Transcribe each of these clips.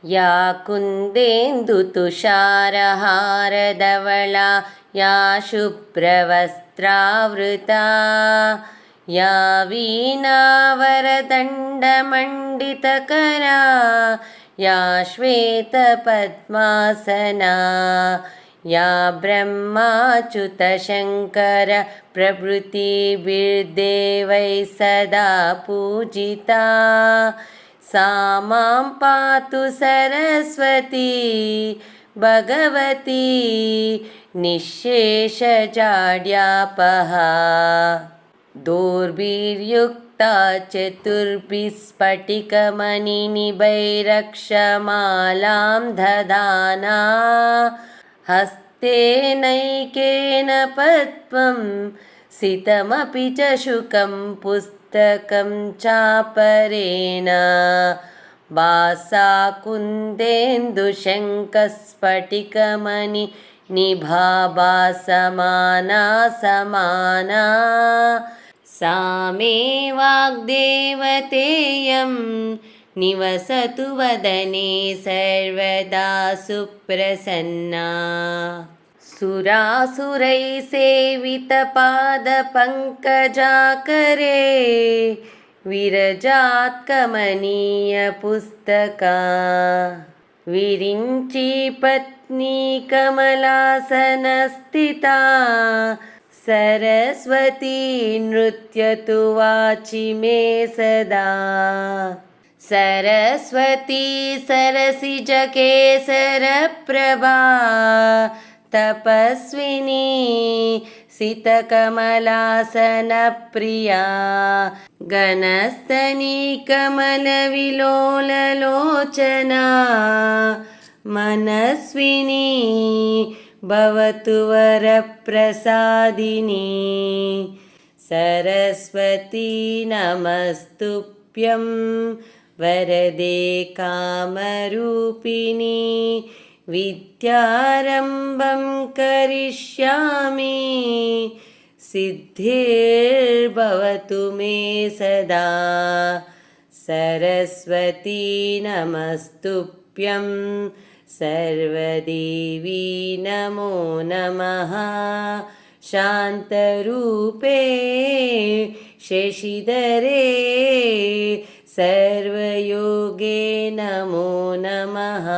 या कुन्देन्दुतुषारहारधवला या शुभ्रवस्त्रावृता या वीणावरदण्डमण्डितकरा या श्वेतपद्मासना या ब्रह्माच्युतशङ्कर प्रभृतिभिर्देवैः सदा पूजिता सा मां पातु सरस्वती भगवती निःशेषजाड्यापहा दोर्भिर्युक्ता चतुर्भिः स्फटिकमणिनिभैरक्षमालां दधाना हस्तेनैकेन पद्मं सितमपि च शुकं पुस्तकं चापरेण भासा कुन्देन्दुशङ्खस्फटिकमणि निभाभासमाना समाना सा मे वाग्देवतेयं निवसतु वदने सर्वदा सुप्रसन्ना सुरासुरैः सेवितपादपङ्कजाकरे विरजात्कमनीयपुस्तका विरिञ्चि पत्नी कमलासनस्थिता सरस्वती नृत्यतु वाचि मे सदा सरस्वती सरसिजकेसरप्रभा तपस्विनी सितकमलासनप्रिया घनस्तनी कमलविलोललोचना मनस्विनी भवतु वरप्रसादिनी सरस्वती नमस्तुभ्यं वरदे कामरूपिणी विद्यारम्भं करिष्यामि सिद्धिर्भवतु मे सदा सरस्वती नमस्तुभ्यं सर्वदेवी नमो नमः शान्तरूपे शशिधरे सर्वयोगे नमो नमः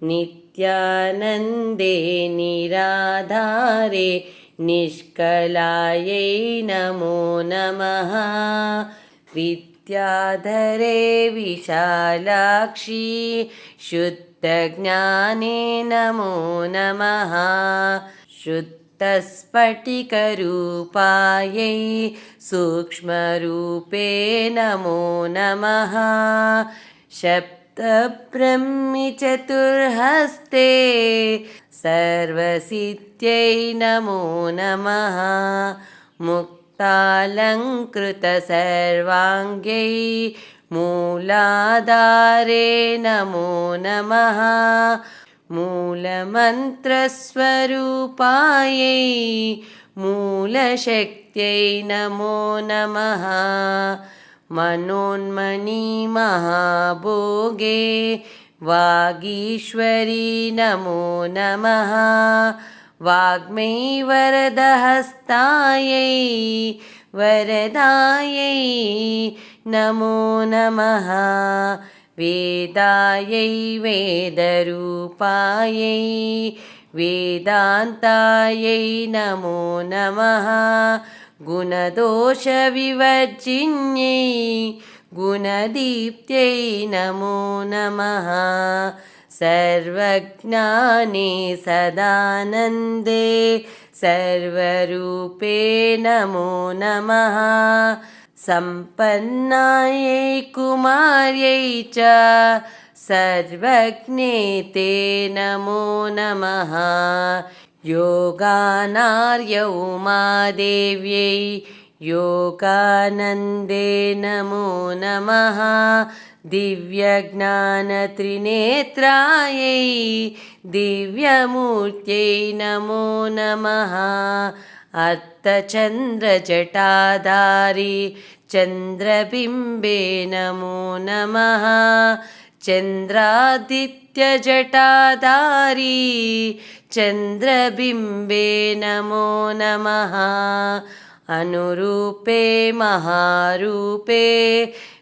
नित्यानन्दे निराधारे निष्कलायै नमो नमः विद्याधरे विशालाक्षी शुद्धज्ञाने नमो नमः शुद्धस्फटिकरूपायै सूक्ष्मरूपे नमो नमः ब्रह्मि चतुर्हस्ते सर्वसिद्ध्यै नमो नमः मुक्तालङ्कृतसर्वाङ्ग्यै मूलाधारे नमो नमः मूलमन्त्रस्वरूपायै मूलशक्त्यै नमो नमः मनोन्मणि महाभोगे वागीश्वरी नमो नमः वाग्मै वरदहस्तायै वरदायै नमो नमः वेदायै वेदरूपायै वेदान्तायै नमो नमः गुणदोषविवर्जिन्यै गुणदीप्त्यै नमो नमः सर्वज्ञाने सदानन्दे सर्वरूपे नमो नमः सम्पन्नायै कुमार्यै च सर्वज्ञे ते नमो नमः योगानार्य उमादेव्यै योगानन्दे नमो नमः दिव्यज्ञानत्रिनेत्रायै दिव्यमूर्त्यै नमो नमः अर्थचन्द्रजटाधारी चन्द्रबिम्बे नमो नमः चन्द्रादित्यजटाधारी चन्द्रबिम्बे नमो नमः अनुरूपे महारूपे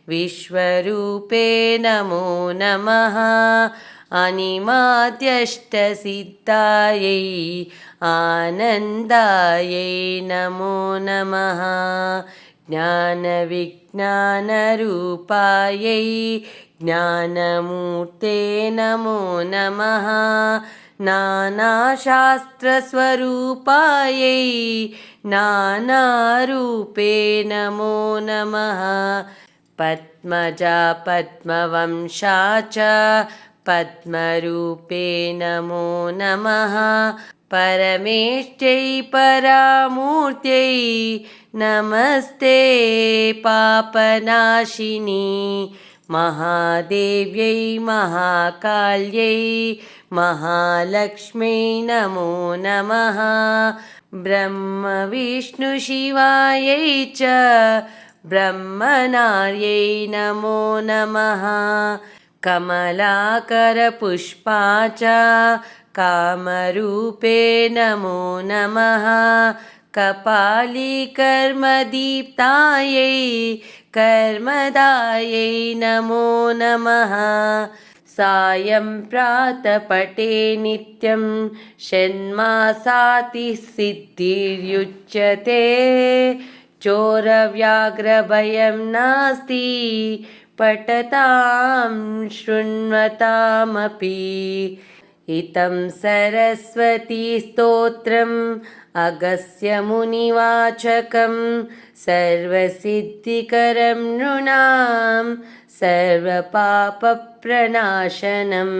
विश्वरूपे नमो नमः अनिमाद्यष्टसिद्धायै आनन्दायै नमो नमः ज्ञानविज्ञानरूपायै ज्ञानमूर्ते नमो नमः नानाशास्त्रस्वरूपायै नानारूपे नमो नमः पद्मजा पद्मवंशा च पद्मरूपे नमो नमः परमेष्ठै परामूर्त्यै नमस्ते पापनाशिनी महादेव्यै महाकाल्यै महालक्ष्म्यै नमो नमः ब्रह्मविष्णुशिवायै च ब्रह्मनार्यै नमो नमः कमलाकरपुष्पा च कामरूपे नमो नमः कपाली कर्मदीप्तायै कर्मदायै नमो नमः सायं प्रातपटे नित्यं षण्मासातिः सिद्धिर्युच्यते चोरव्याघ्रभयं नास्ति पठतां शृण्वतामपि इतं सरस्वतीस्तोत्रम् अगस्त्यमुनिवाचकं सर्वसिद्धिकरं नृणां सर्वपापप्रणाशनम्